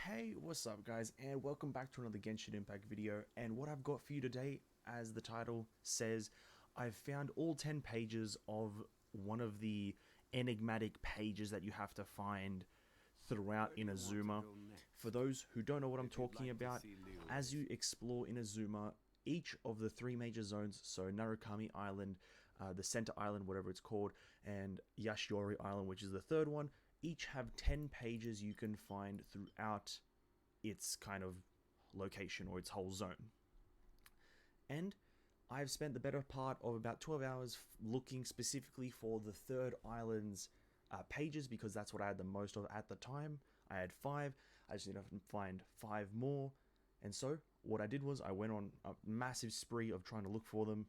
Hey, what's up guys, and welcome back to another Genshin Impact video. And what I've got for you today, as the title says, I've found all 10 pages of one of the enigmatic pages that you have to find throughout Inazuma. For those who don't know what I'm talking about, as you explore Inazuma, each of the three major zones, so Narukami Island, the Center Island, whatever it's called, and Yashiori Island, which is the third one, each have 10 pages you can find throughout its kind of location or its whole zone. And I've spent the better part of about 12 hours looking specifically for the third island's pages, because that's what I had the most of at the time. I had 5, I just need to find 5 more. And so what I did was I went on a massive spree of trying to look for them,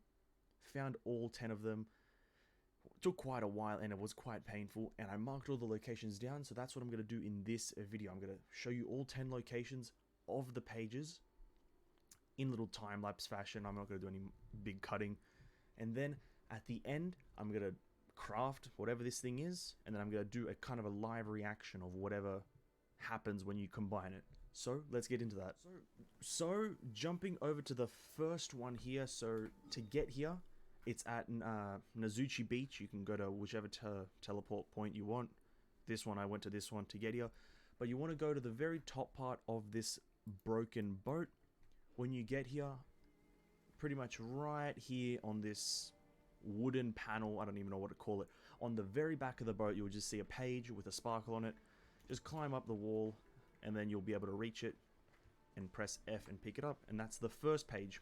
found all 10 of them. It took quite a while and it was quite painful, and I marked all the locations down, so that's what I'm going to do in this video. I'm going to show you all 10 locations of the pages in little time-lapse fashion. I'm not going to do any big cutting. And then at the end, I'm going to craft whatever this thing is, and then I'm going to do a kind of a live reaction of whatever happens when you combine it. So let's get into that. So jumping over to the first one here, so to get here, it's at Nazuchi Beach. You can go to whichever teleport point you want. This one, I went to this one to get here. But you want to go to the very top part of this broken boat. When you get here, pretty much right here on this wooden panel, I don't even know what to call it, on the very back of the boat, you'll just see a page with a sparkle on it. Just climb up the wall, and then you'll be able to reach it and press F and pick it up. And that's the first page.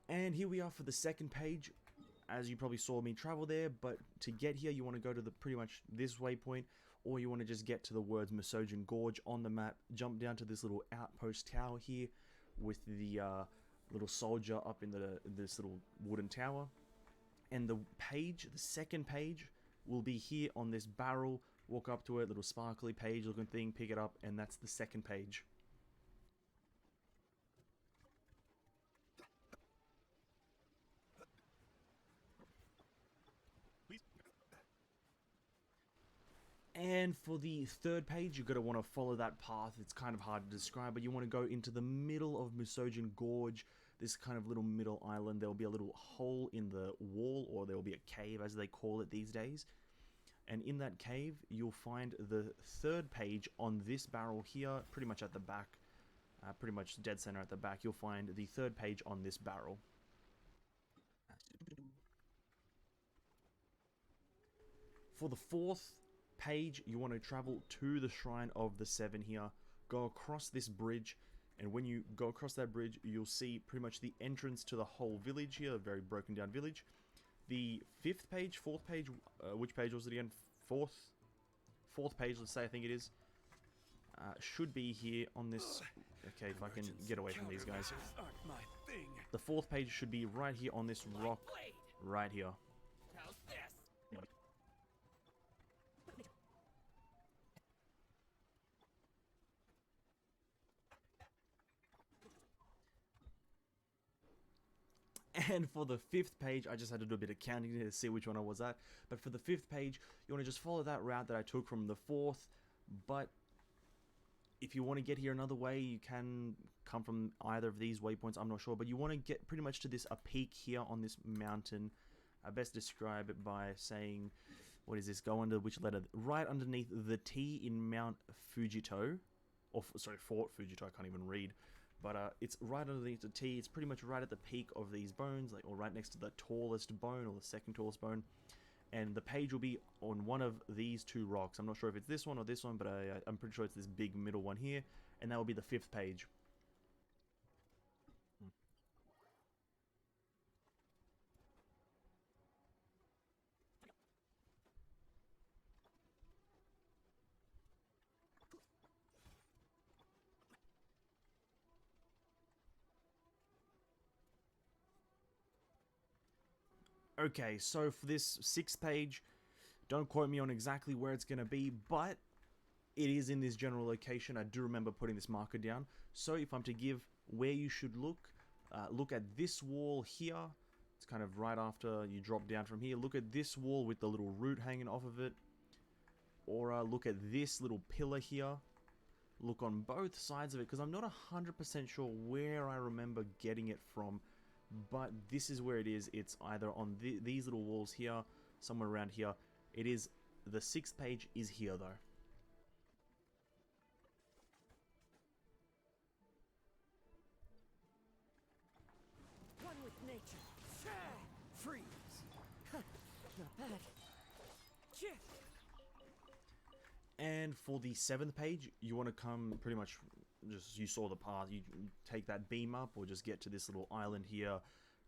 And here we are for the second page. As you probably saw me travel there, but to get here you want to go to the pretty much this waypoint, or you want to just get to the words Misogyn Gorge on the map, jump down to this little outpost tower here with the little soldier up in this little wooden tower. And the second page will be here on this barrel. Walk up to it, little sparkly page looking thing, pick it up, and that's the second page. And for the third page, you're going to want to follow that path. It's kind of hard to describe, but you want to go into the middle of Misogyn Gorge, this kind of little middle island. There will be a little hole in the wall, or there will be a cave as they call it these days. And in that cave, you'll find the third page on this barrel here, pretty much at the back, pretty much dead center at the back. You'll find the third page on this barrel. For the fourth page, you want to travel to the Shrine of the Seven here, go across this bridge, and when you go across that bridge, you'll see pretty much the entrance to the whole village here, a very broken down village. The fourth page, which page was it again? Fourth page, let's say, I think it is, should be here on this. Okay, if I can get away from these guys. The fourth page should be right here on this rock, right here. And for the fifth page, I just had to do a bit of counting to see which one I was at. But for the fifth page, you want to just follow that route that I took from the fourth. But if you want to get here another way, you can come from either of these waypoints, I'm not sure. But you want to get pretty much to this, a peak here on this mountain. I best describe it by saying, what is this? Go under which letter? Right underneath the T in Mount Fujito. Or, sorry, Fort Fujito, I can't even read. But it's right underneath the T. It's pretty much right at the peak of these bones, like, or right next to the tallest bone, or the second tallest bone. And the page will be on one of these two rocks. I'm not sure if it's this one or this one, but I'm pretty sure it's this big middle one here. And that will be the fifth page. Okay, so for this sixth page, don't quote me on exactly where it's going to be, but it is in this general location. I do remember putting this marker down. So if I'm to give where you should look, look at this wall here, kind of right after you drop down from here. Look at this wall with the little root hanging off of it. Or look at this little pillar here. Look on both sides of it, because I'm not 100% sure where I remember getting it from. But this is where it is. It's either on these little walls here, somewhere around here. It is, the 6th page is here though. One with nature. Freeze. Not bad. And for the 7th page, you want to come pretty much, just, you saw the path, you take that beam up or just get to this little island here,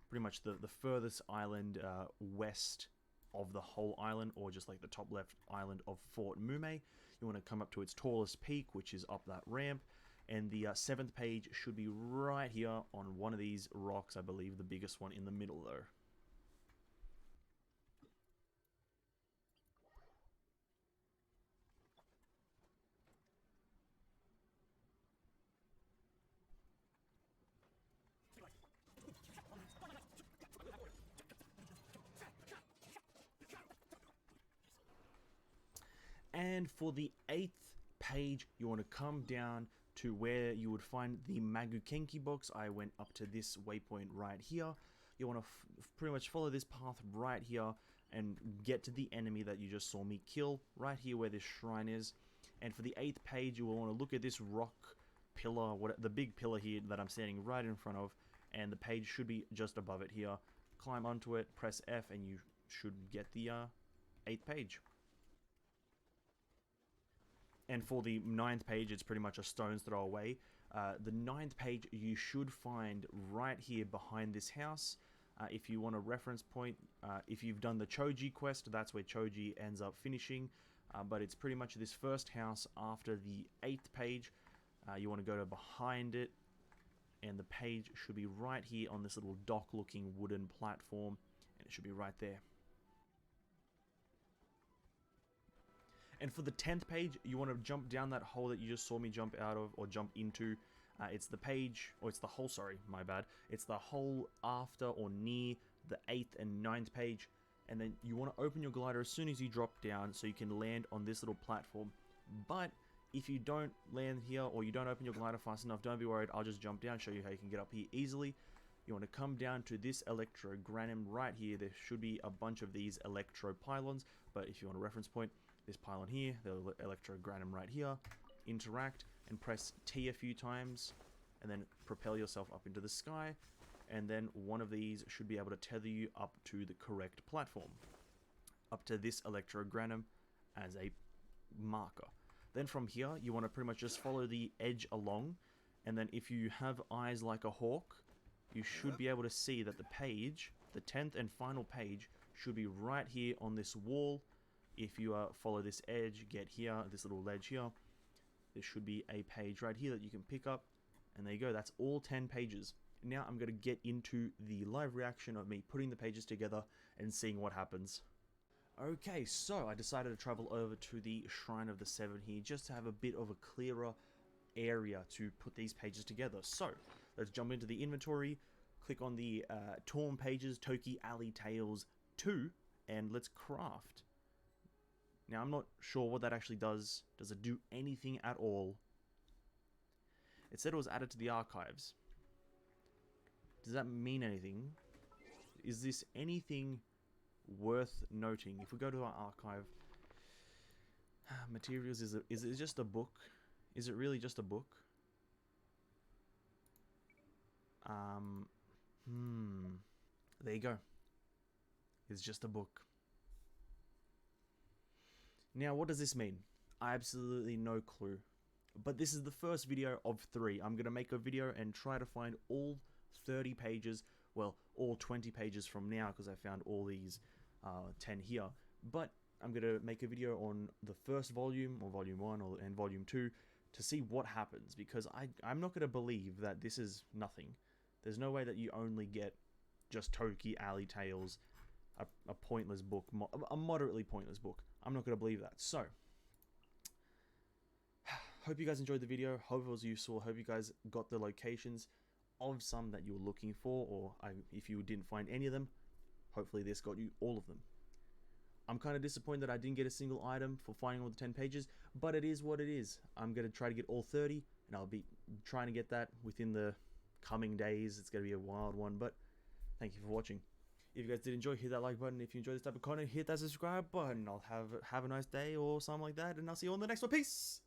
pretty much the furthest island west of the whole island, or just like the top left island of Fort Mume. You want to come up to its tallest peak, which is up that ramp, and the 7th page should be right here on one of these rocks, I believe the biggest one in the middle though. And for the 8th page, you want to come down to where you would find the Magukenki box. I went up to this waypoint right here. You want to pretty much follow this path right here and get to the enemy that you just saw me kill, right here where this shrine is. And for the 8th page, you will want to look at this rock pillar, the big pillar here that I'm standing right in front of, and the page should be just above it here. Climb onto it, press F, and you should get the 8th page. And for the 9th page, it's pretty much a stone's throw away. The 9th page you should find right here behind this house. If you want a reference point, if you've done the Choji quest, that's where Choji ends up finishing. But it's pretty much this first house after the 8th page. You want to go to behind it, and the page should be right here on this little dock-looking wooden platform, and it should be right there. And for the 10th page, you want to jump down that hole that you just saw me jump out of, or jump into. It's the page, or it's the hole, sorry, my bad. It's the hole after or near the 8th and 9th page. And then you want to open your glider as soon as you drop down so you can land on this little platform. But if you don't land here, or you don't open your glider fast enough, don't be worried. I'll just jump down, show you how you can get up here easily. You want to come down to this electrogranum right here. There should be a bunch of these electro pylons, but if you want a reference point, this pylon here, the electrogranum right here, interact and press T a few times, and then propel yourself up into the sky, and then one of these should be able to tether you up to the correct platform, up to this electrogranum as a marker. Then from here, you want to pretty much just follow the edge along, and then if you have eyes like a hawk, you should be able to see that the page, the 10th and final page, should be right here on this wall. If you follow this edge, get here, this little ledge here, there should be a page right here that you can pick up, and there you go. That's all 10 pages. Now I'm going to get into the live reaction of me putting the pages together and seeing what happens. Okay, so I decided to travel over to the Shrine of the Seven here just to have a bit of a clearer area to put these pages together. So let's jump into the inventory, click on the torn pages, Toki Alley Tales 2, and let's craft. Now, I'm not sure what that actually does. Does it do anything at all? It said it was added to the archives. Does that mean anything? Is this anything worth noting? If we go to our archive, materials, is it just a book? Is it really just a book? There you go. It's just a book. Now, what does this mean? I absolutely no clue. But this is the first video of 3. I'm going to make a video and try to find all 30 pages, well, all 20 pages from now, because I found all these 10 here. But I'm going to make a video on the first volume, or volume 1, and volume 2, to see what happens, because I'm not going to believe that this is nothing. There's no way that you only get just Toki Alley Tales, a pointless book, a moderately pointless book. I'm not going to believe that. So, hope you guys enjoyed the video. Hope it was useful. Hope you guys got the locations of some that you were looking for, or if you didn't find any of them, Hopefully this got you all of them. I'm kind of disappointed that I didn't get a single item for finding all the 10 pages, but it is what it is. I'm going to try to get all 30, and I'll be trying to get that within the coming days. It's going to be a wild one, but thank you for watching. If you guys did enjoy, hit that like button. If you enjoy this type of content, hit that subscribe button. I'll have a nice day or something like that, and I'll see you on the next one. Peace!